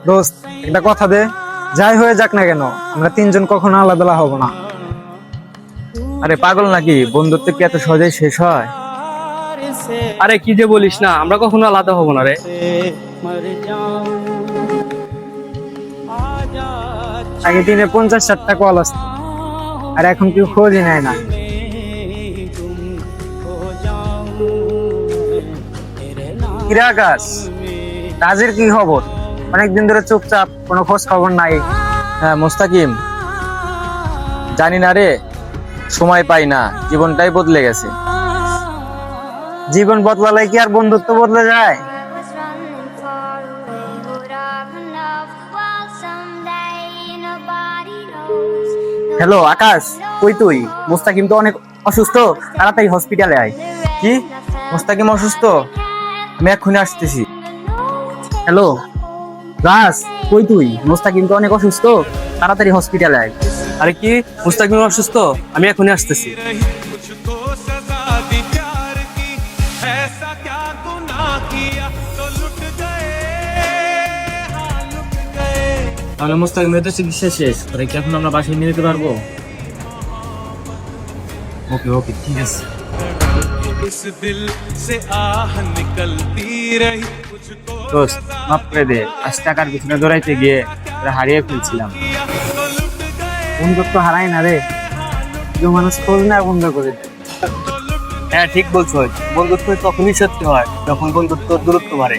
দোস্ত, একটা কথা দে, যাই হয়ে যাক না কেন আমরা তিনজন কখনো আলাদা হব না। আরে পাগল নাকি? বন্ধুত্ব কি এত সহজেই শেষ হয়? আরে কি যে বলিস না, আমরা কখনো আলাদা হব না রে। আগে দিনে 50-60টা কল আসতো, আর এখন কেউ খোঁজই নেয় না। কিরে আকাশ, কাজের কি খবর? অনেকদিন ধরে চুপচাপ, কোনো খোঁজ খবর নাই। হ্যাঁ মোস্তাকিম, জানি না রে, সময় পাই না, জীবনটাই বদলে গেছে। জীবন বদলালে কি আর বন্ধুত্ব বদলে যায়? হ্যালো আকাশ, কই তুই? মোস্তাকিম তো অনেক অসুস্থ, তাড়াতাড়ি হসপিটালে আয়। কি? মোস্তাকিম অসুস্থ? আমি এক্ষুনি আসতেছি। হ্যালো রাস, কই তুই? মোস্তাকিম তো অনেক অসুস্থ, তাড়াতাড়ি হসপিটালে আয়। আরে কি, মুস্তাকিম অসুস্থ? আমি এখনই আসতেছি। मुझको सजा दी प्यार की, ऐसा क्या गुनाह किया तो लुट गए, हाँ लुट गए। তাহলে মোস্তাকিমের তো চিকিৎসা শেষ, ওরে কি এখন আমরা বাসায় নিয়ে যেতে পারবো? ওকে ওকে, ঠিক আছে। इस दिल से आह निकलती रही, मुझको দোস্ত মাফ করে দে, আজ টাকার পিছনে দৌড়াইতে গিয়ে ওরা হারিয়ে ফেলছিলাম। किया तो लुट गए, বন্ধুত্ব হারাই না রে, কেউ মানুষ খোঁজ নেওয়া বন্ধ করে দেয়। হ্যাঁ ঠিক বলছো, বন্ধুত্ব তখনই সত্যি হয় যখন বন্ধুত্ব দূরত্ব বাড়ে।